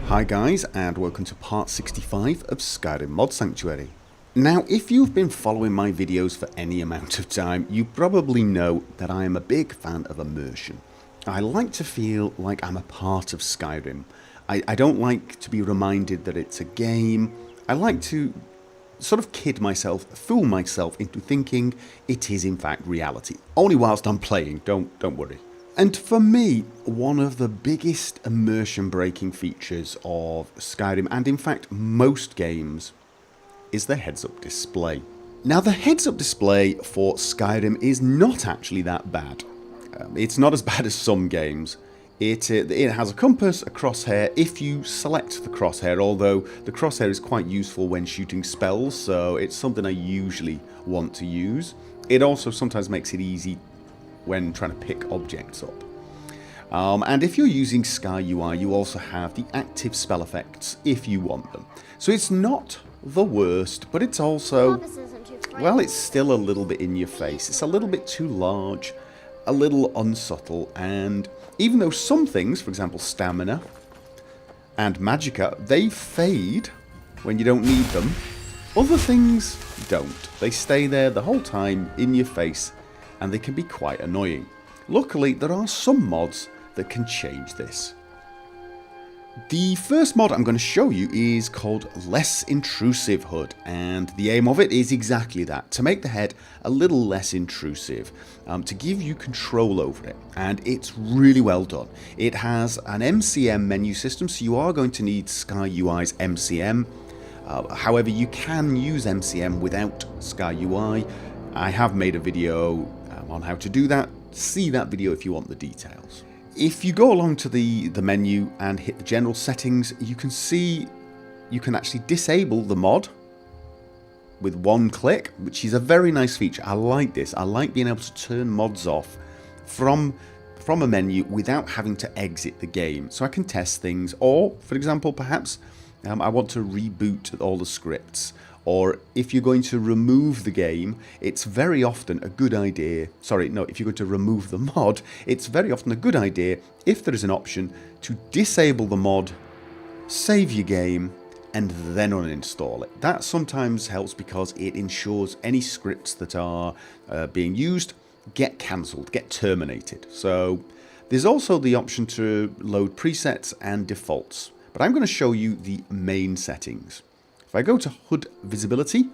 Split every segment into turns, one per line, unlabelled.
Hi guys, and welcome to part 65 of Skyrim Mod Sanctuary. Now, if you've been following my videos for any amount of time, you probably know that I am a big fan of immersion. I like to feel like I'm a part of Skyrim. I don't like to be reminded that it's a game. I like to sort of kid myself, fool myself into thinking it is in fact reality. Only whilst I'm playing, don't worry. And for me, one of the biggest immersion-breaking features of Skyrim, and in fact most games, is the heads-up display. Now, the heads-up display for Skyrim is not actually that bad. It's not as bad as some games. It has a compass, a crosshair, if you select the crosshair, although the crosshair is quite useful when shooting spells, so it's something I usually want to use. It also sometimes makes it easy when trying to pick objects up. And if you're using Sky UI, you also have the active spell effects if you want them. So it's not the worst, but it's also, well, it's still a little bit in your face. It's a little bit too large, a little unsubtle, and even though some things, for example stamina and magicka, they fade when you don't need them, other things don't. They stay there the whole time in your face, and they can be quite annoying. Luckily, there are some mods that can change this. The first mod I'm going to show you is called Less Intrusive HUD, and the aim of it is exactly that, to make the head a little less intrusive, to give you control over it, and it's really well done. It has an MCM menu system, so you are going to need Sky UI's MCM. However, you can use MCM without Sky UI. I have made a video on how to do that. See that video if you want the details. If you go along to the menu and hit the general settings, you can see you can actually disable the mod with one click, which is a very nice feature. I like this. I like being able to turn mods off from a menu without having to exit the game, so I can test things. Or, for example, perhaps I want to reboot all the scripts. Or if you're going to remove the game, it's very often a good idea, if you're going to remove the mod, it's very often a good idea, if there is an option, to disable the mod, save your game, and then uninstall it. That sometimes helps because it ensures any scripts that are being used get cancelled, get terminated. So there's also the option to load presets and defaults, but I'm going to show you the main settings. If I go to HUD visibility,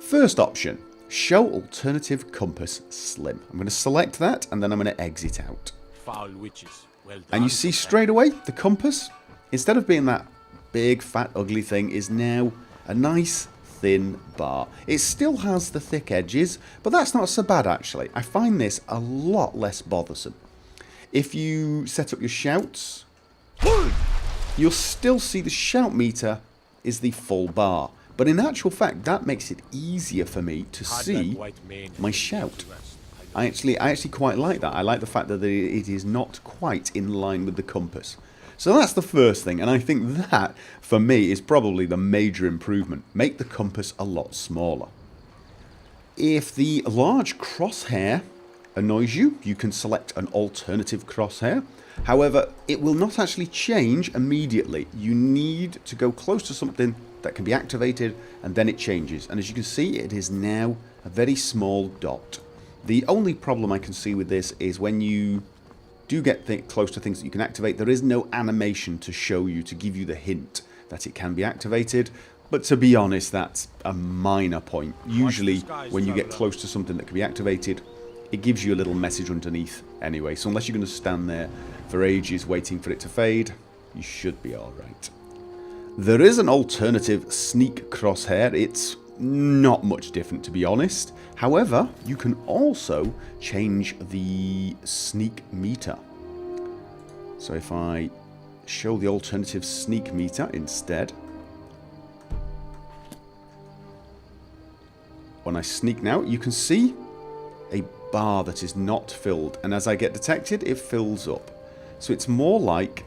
first option, show alternative compass slim. I'm going to select that and then I'm going to exit out.
Foul witches. Well done.
And you see straight away the compass, instead of being that big fat ugly thing, is now a nice thin bar. It still has the thick edges, but that's not so bad actually. I find this a lot less bothersome. If you set up your shouts, you'll still see the shout meter is the full bar, but in actual fact that makes it easier for me to see my shout. I actually quite like that. I like the fact that it is not quite in line with the compass. So that's the first thing, and I think that for me is probably the major improvement. Make the compass a lot smaller. If the large crosshair annoys you, you can select an alternative crosshair. However, it will not actually change immediately. You need to go close to something that can be activated, and then it changes. And as you can see, it is now a very small dot. The only problem I can see with this is when you do get close to things that you can activate, there is no animation to show you, to give you the hint that it can be activated. But to be honest, that's a minor point. Usually, when you get close to something that can be activated, it gives you a little message underneath anyway. So unless you're going to stand there for ages waiting for it to fade, you should be alright. There is an alternative sneak crosshair. It's not much different, to be honest. However, you can also change the sneak meter. So if I show the alternative sneak meter instead, when I sneak now, you can see a bar that is not filled, and as I get detected, it fills up. So it's more like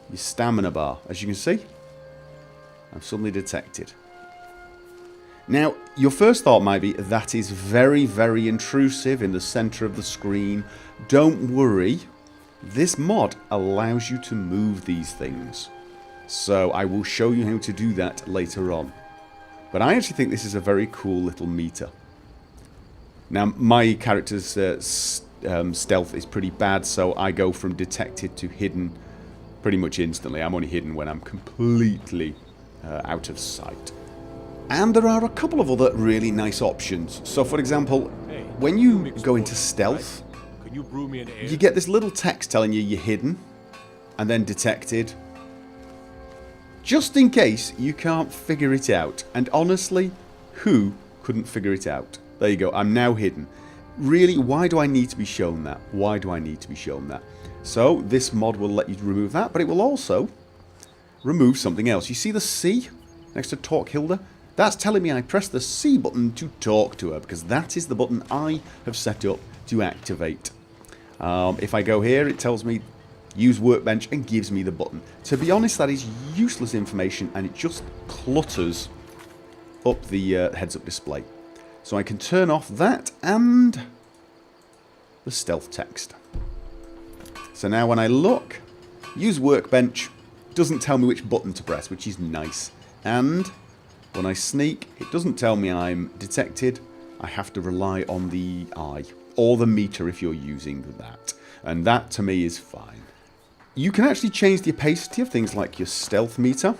your stamina bar. As you can see, I'm suddenly detected. Now, your first thought might be, that is very, very intrusive in the center of the screen. Don't worry, This mod allows you to move these things. So I will show you how to do that later on. But I actually think this is a very cool little meter. Now, my character's stealth is pretty bad, so I go from detected to hidden pretty much instantly. I'm only hidden when I'm completely out of sight. And there are a couple of other really nice options. So, for example, when you go into stealth, you get this little text telling you you're hidden, and then detected. Just in case you can't figure it out. And honestly, who couldn't figure it out? There you go, I'm now hidden. Really, why do I need to be shown that? Why do I need to be shown that? So, this mod will let you remove that, but it will also remove something else. You see the C next to Talk Hilda? That's telling me I press the C button to talk to her, because that is the button I have set up to activate. If I go here, it tells me use workbench and gives me the button. To be honest, that is useless information, and it just clutters up the heads-up display. So I can turn off that and the stealth text. So now when I look, use workbench, doesn't tell me which button to press, which is nice. And when I sneak, it doesn't tell me I'm detected. I have to rely on the eye, or the meter if you're using that. And that, to me, is fine. You can actually change the opacity of things like your stealth meter.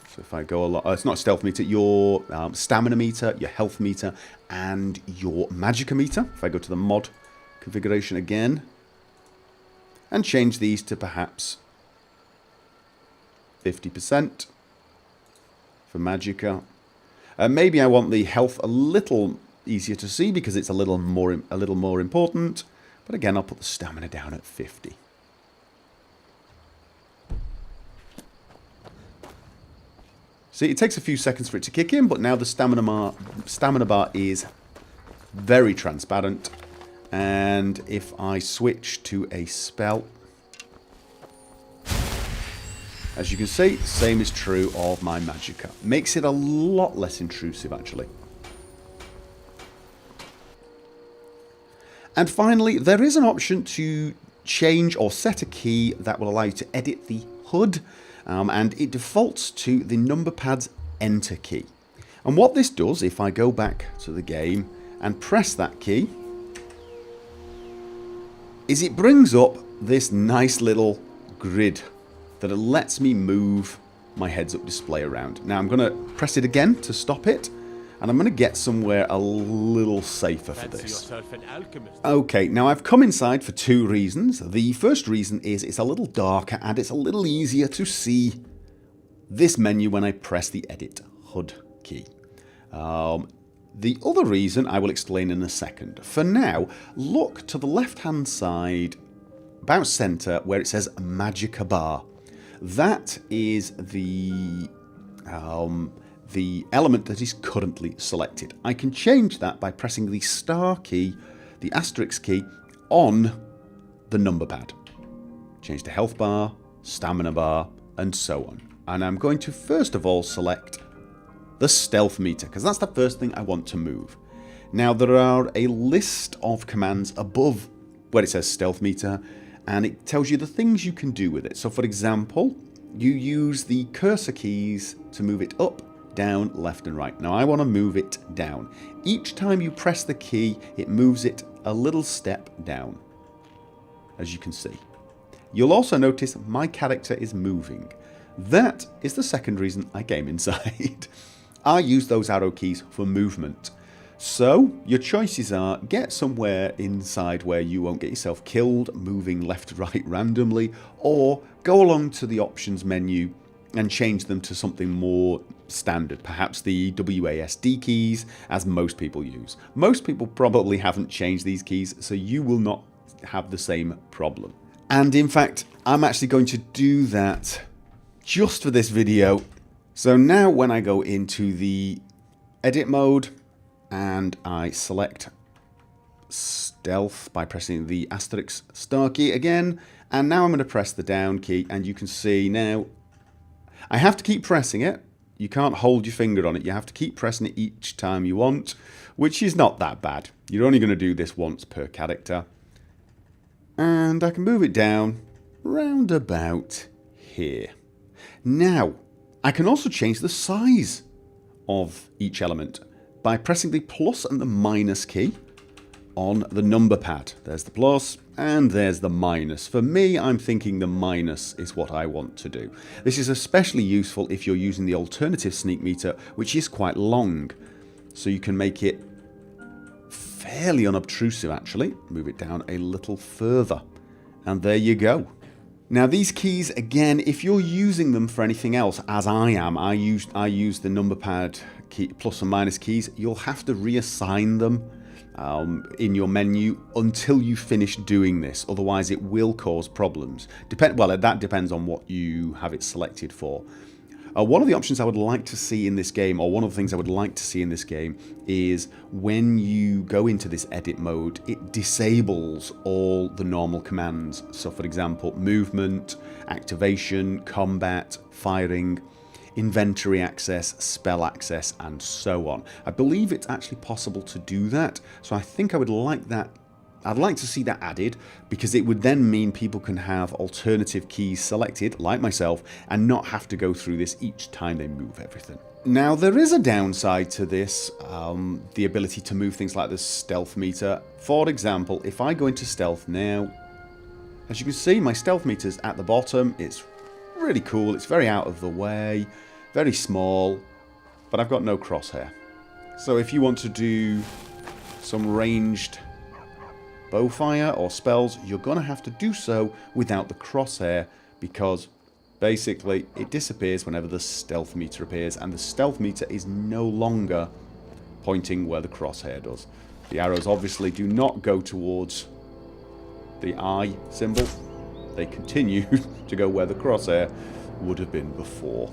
So if I go a lot... it's not stealth meter, your stamina meter, your health meter, and your magicka meter. If I go to the mod configuration again, and change these to perhaps 50% for magicka. Maybe I want the health a little easier to see because it's a little more important. But again, I'll put the stamina down at 50. See, it takes a few seconds for it to kick in, but now the stamina bar is very transparent. And if I switch to a spell, as you can see, same is true of my magicka. Makes it a lot less intrusive, actually. And finally, there is an option to change or set a key that will allow you to edit the HUD. And it defaults to the number pad's enter key. And what this does, if I go back to the game and press that key, is it brings up this nice little grid that lets me move my heads-up display around. Now I'm going to press it again to stop it, and I'm going to get somewhere a little safer for this. Okay, now I've come inside for two reasons. The first reason is it's a little darker and it's a little easier to see this menu when I press the edit HUD key. The other reason I will explain in a second. For now, look to the left-hand side, about center, where it says magicka bar. That is the element that is currently selected. I can change that by pressing the star key, the asterisk key, on the number pad. Change to health bar, stamina bar, and so on. And I'm going to first of all select the stealth meter, because that's the first thing I want to move. Now there are a list of commands above where it says stealth meter, and it tells you the things you can do with it. So for example, you use the cursor keys to move it up, down, left and right. Now I want to move it down. Each time you press the key, it moves it a little step down, as you can see. You'll also notice my character is moving. That is the second reason I came inside. I use those arrow keys for movement. So your choices are get somewhere inside where you won't get yourself killed, moving left to right randomly, or go along to the options menu and change them to something more standard, perhaps the WASD keys, as most people use. Most people probably haven't changed these keys, so you will not have the same problem. And in fact, I'm actually going to do that just for this video. So now when I go into the edit mode and I select stealth by pressing the asterisk star key again, and now I'm going to press the down key, and you can see now I have to keep pressing it. You can't hold your finger on it. You have to keep pressing it each time you want, which is not that bad. You're only going to do this once per character. And I can move it down round about here. Now, I can also change the size of each element by pressing the plus and the minus key on the number pad. There's the plus and there's the minus. For me, I'm thinking the minus is what I want to do. This is especially useful if you're using the alternative sneak meter, which is quite long. So you can make it fairly unobtrusive actually. Move it down a little further. And there you go. Now these keys, again, if you're using them for anything else, as I am, I use the number pad key, plus and minus keys, you'll have to reassign them in your menu until you finish doing this. Otherwise it will cause problems. Well, that depends on what you have it selected for. One of the options I would like to see in this game, or one of the things I would like to see in this game, is when you go into this edit mode, it disables all the normal commands. So for example, movement, activation, combat, firing, inventory access, spell access, and so on. I believe it's actually possible to do that, so I think I would like that. I'd like to see that added, because it would then mean people can have alternative keys selected, like myself, and not have to go through this each time they move everything. Now, there is a downside to this, the ability to move things like the stealth meter. For example, if I go into stealth now, as you can see, my stealth meter's at the bottom. It's really cool. It's very out of the way, very small, but I've got no crosshair. So if you want to do some ranged bowfire or spells, you're going to have to do so without the crosshair, because basically it disappears whenever the stealth meter appears, and the stealth meter is no longer pointing where the crosshair does. The arrows obviously do not go towards the eye symbol. They continue to go where the crosshair would have been before.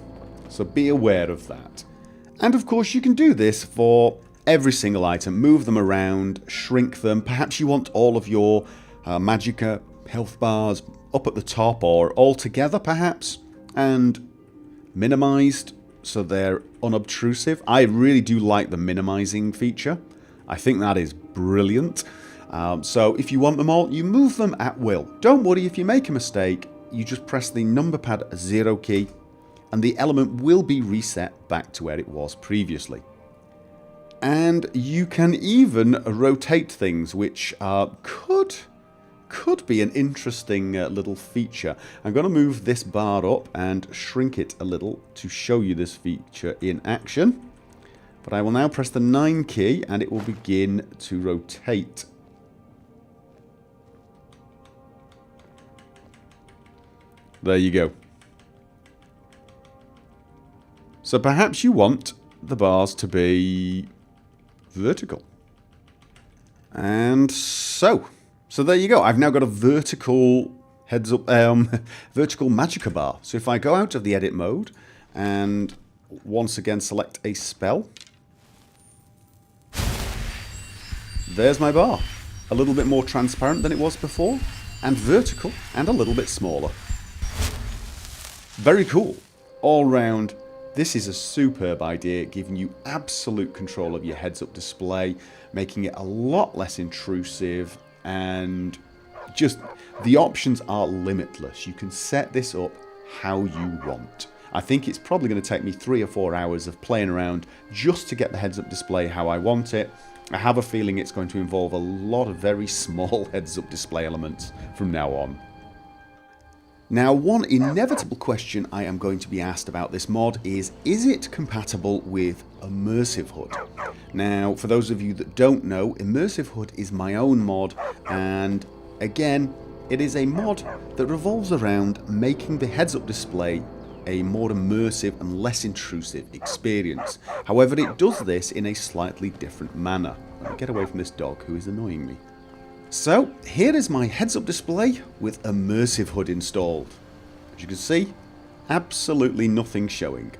So be aware of that. And of course you can do this for every single item. Move them around, shrink them. Perhaps you want all of your magicka health bars up at the top or all together perhaps, and minimized so they're unobtrusive. I really do like the minimizing feature. I think that is brilliant. So if you want them all, you move them at will. Don't worry if you make a mistake. You just press the number pad 0 key and the element will be reset back to where it was previously. And you can even rotate things, which could be an interesting little feature. I'm going to move this bar up and shrink it a little to show you this feature in action. But I will now press the 9 key and it will begin to rotate. There you go. So perhaps you want the bars to be vertical. And so there you go. I've now got a vertical heads up, vertical magicka bar. So if I go out of the edit mode and once again select a spell, there's my bar. A little bit more transparent than it was before, and vertical, and a little bit smaller. Very cool. All round, this is a superb idea, giving you absolute control of your heads-up display, making it a lot less intrusive, and just the options are limitless. You can set this up how you want. I think it's probably going to take me 3 or 4 hours of playing around just to get the heads-up display how I want it. I have a feeling it's going to involve a lot of very small heads-up display elements from now on. Now, one inevitable question I am going to be asked about this mod is it compatible with Immersive HUD? Now, for those of you that don't know, Immersive HUD is my own mod, and again, it is a mod that revolves around making the heads-up display a more immersive and less intrusive experience. However, it does this in a slightly different manner. Let me get away from this dog who is annoying me. So, here is my heads-up display with Immersive HUD installed. As you can see, absolutely nothing showing.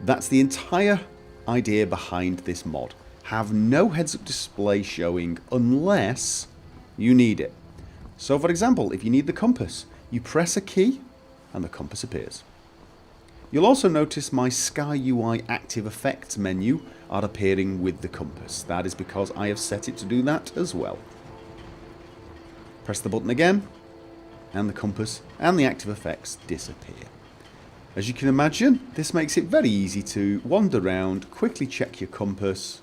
That's the entire idea behind this mod. Have no heads-up display showing unless you need it. So for example, if you need the compass, you press a key and the compass appears. You'll also notice my Sky UI active effects menu are appearing with the compass. That is because I have set it to do that as well. Press the button again, and the compass and the active effects disappear. As you can imagine, this makes it very easy to wander around, quickly check your compass,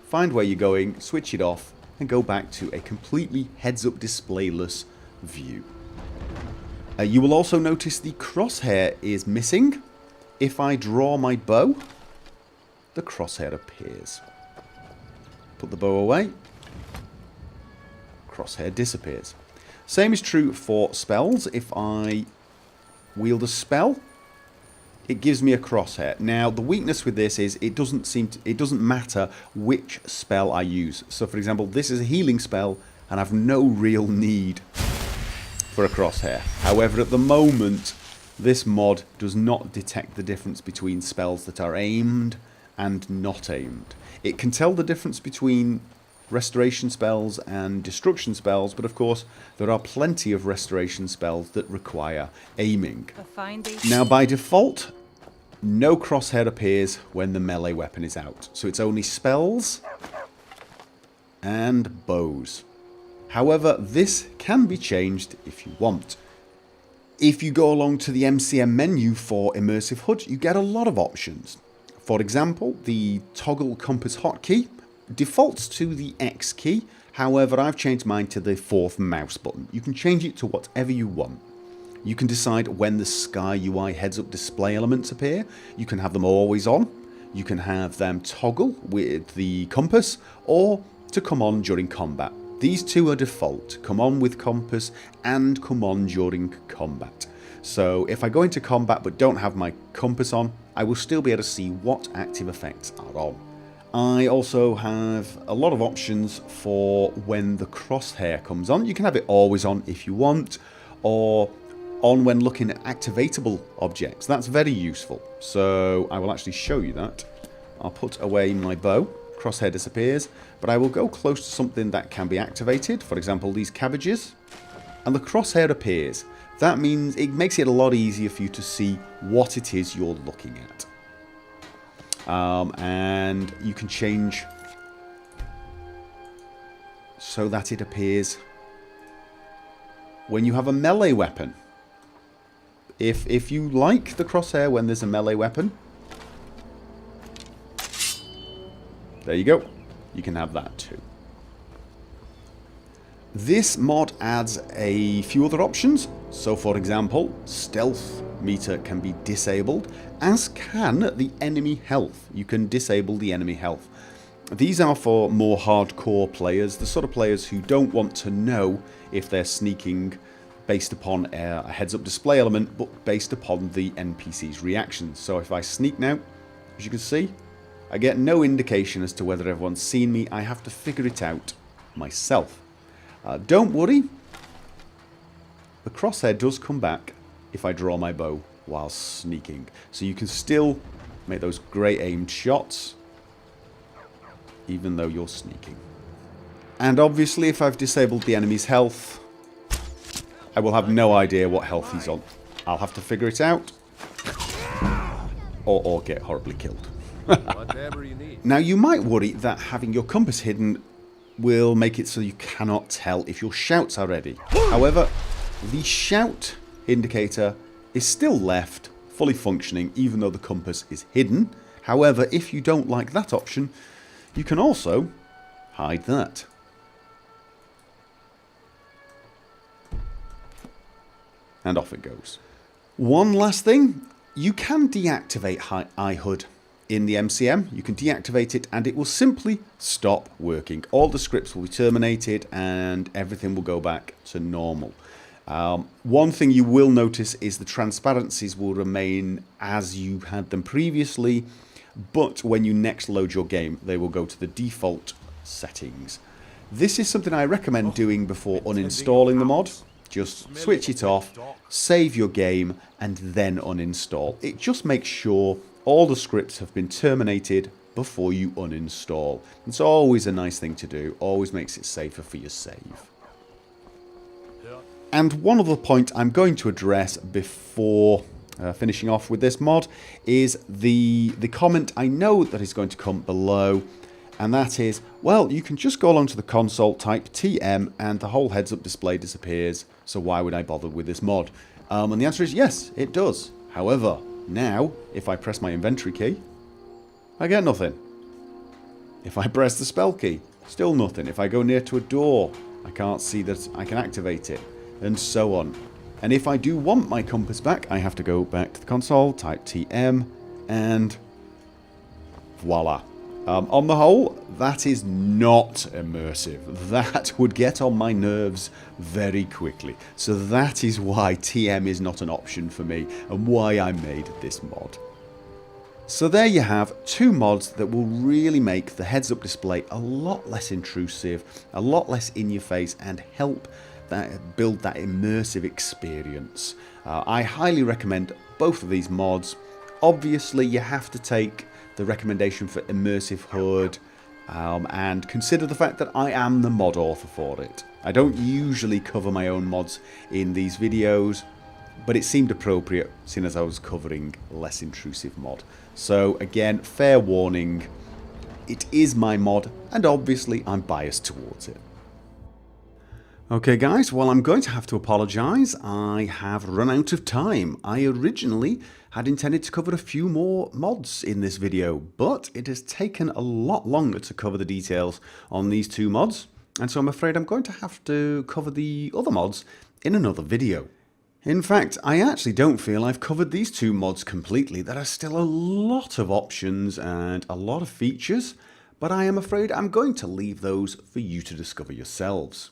find where you're going, switch it off, and go back to a completely heads-up displayless view. You will also notice the crosshair is missing. If I draw my bow, the crosshair appears. Put the bow away, crosshair disappears. Same is true for spells. If I wield a spell, it gives me a crosshair. Now, the weakness with this is it doesn't matter which spell I use. So, for example, this is a healing spell, and I have no real need for a crosshair. However, at the moment, this mod does not detect the difference between spells that are aimed and not aimed. It can tell the difference between restoration spells and destruction spells, but of course there are plenty of restoration spells that require aiming. Now, by default, no crosshair appears when the melee weapon is out, so it's only spells and bows. However, this can be changed if you want. If you go along to the MCM menu for Immersive HUD, you get a lot of options. For example, the toggle compass hotkey defaults to the X key. However, I've changed mine to the 4th mouse button. You can change it to whatever you want. You can decide when the Sky UI heads-up display elements appear. You can have them always on. You can have them toggle with the compass, or to come on during combat. These two are default. Come on with compass and come on during combat. So if I go into combat but don't have my compass on, I will still be able to see what active effects are on. I also have a lot of options for when the crosshair comes on. You can have it always on if you want, or on when looking at activatable objects. That's very useful. So I will actually show you that. I'll put away my bow. Crosshair disappears, but I will go close to something that can be activated. For example, these cabbages. And the crosshair appears. That means it makes it a lot easier for you to see what it is you're looking at. And you can change so that it appears when you have a melee weapon. If you like the crosshair when there's a melee weapon, there you go. You can have that too. This mod adds a few other options. So, for example, stealth meter can be disabled, as can the enemy health. You can disable the enemy health. These are for more hardcore players, the sort of players who don't want to know if they're sneaking based upon a heads-up display element, but based upon the NPC's reactions. So if I sneak now, as you can see, I get no indication as to whether everyone's seen me. I have to figure it out myself. Don't worry, the crosshair does come back if I draw my bow while sneaking. So you can still make those great aimed shots, even though you're sneaking. And obviously, if I've disabled the enemy's health, I will have no idea what health he's on. I'll have to figure it out, or get horribly killed. Now, you might worry that having your compass hidden will make it so you cannot tell if your shouts are ready. However, the shout indicator is still left fully functioning even though the compass is hidden. However, if you don't like that option, you can also hide that. And off it goes. One last thing, you can deactivate iHUD in the MCM. You can deactivate it and it will simply stop working. All the scripts will be terminated and everything will go back to normal. One thing you will notice is the transparencies will remain as you had them previously, but when you next load your game, they will go to the default settings. This is something I recommend doing before uninstalling the mod. Just switch it off, save your game, and then uninstall. It just makes sure all the scripts have been terminated before you uninstall. It's always a nice thing to do, always makes it safer for your save. And one other point I'm going to address before finishing off with this mod is the comment I know that is going to come below. And that is, well, you can just go along to the console, type TM, and the whole heads-up display disappears. So why would I bother with this mod? And the answer is yes, it does. However, now, if I press my inventory key, I get nothing. If I press the spell key, still nothing. If I go near to a door, I can't see that I can activate it, and so on. And if I do want my compass back, I have to go back to the console, type TM, and voila. On the whole, that is not immersive. That would get on my nerves very quickly. So that is why TM is not an option for me, and why I made this mod. So there you have two mods that will really make the heads-up display a lot less intrusive, a lot less in your face, and help build that immersive experience. I highly recommend both of these mods. Obviously, you have to take the recommendation for Immersive HUD and consider the fact that I am the mod author for it. I don't usually cover my own mods in these videos, but it seemed appropriate seeing as I was covering less intrusive mod. So again, fair warning, it is my mod and obviously I'm biased towards it. Okay guys, well I'm going to have to apologise. I have run out of time. I originally had intended to cover a few more mods in this video, but it has taken a lot longer to cover the details on these two mods, and so I'm afraid I'm going to have to cover the other mods in another video. In fact, I actually don't feel I've covered these two mods completely. There are still a lot of options and a lot of features, but I am afraid I'm going to leave those for you to discover yourselves.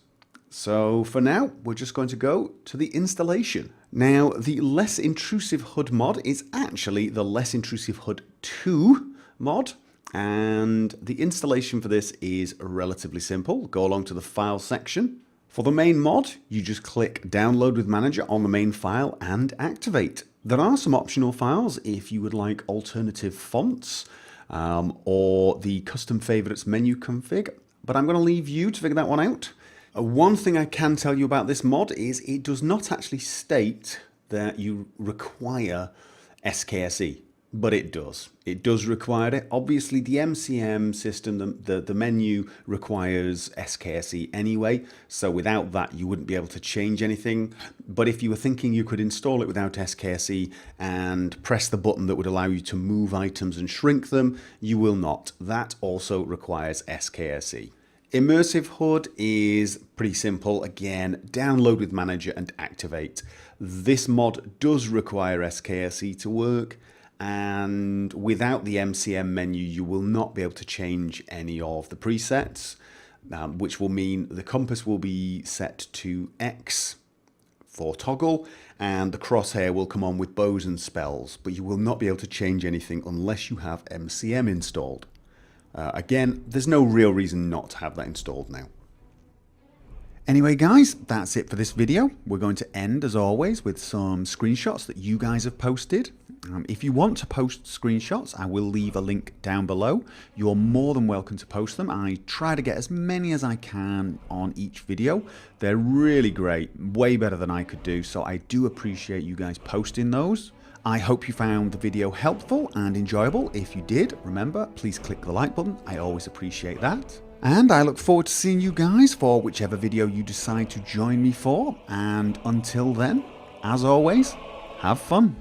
So for now, we're just going to go to the installation. Now, the Less Intrusive HUD mod is actually the Less Intrusive HUD II mod, and the installation for this is relatively simple. Go along to the File section. For the main mod, you just click Download with Manager on the main file and activate. There are some optional files if you would like alternative fonts or the custom favorites menu config, but I'm going to leave you to figure that one out. One thing I can tell you about this mod is it does not actually state that you require SKSE, but it does. It does require it. Obviously, the MCM system, the menu requires SKSE anyway, so without that, you wouldn't be able to change anything. But if you were thinking you could install it without SKSE and press the button that would allow you to move items and shrink them, you will not. That also requires SKSE. Immersive HUD is pretty simple. Again, download with Manager and activate. This mod does require SKSE to work, and without the MCM menu, you will not be able to change any of the presets, which will mean the compass will be set to X for toggle, and the crosshair will come on with bows and spells, but you will not be able to change anything unless you have MCM installed. Again, there's no real reason not to have that installed now. Anyway guys, that's it for this video. We're going to end as always with some screenshots that you guys have posted. If you want to post screenshots, I will leave a link down below. You're more than welcome to post them. I try to get as many as I can on each video. They're really great, way better than I could do, so I do appreciate you guys posting those. I hope you found the video helpful and enjoyable. If you did, remember, please click the like button. I always appreciate that. And I look forward to seeing you guys for whichever video you decide to join me for. And until then, as always, have fun.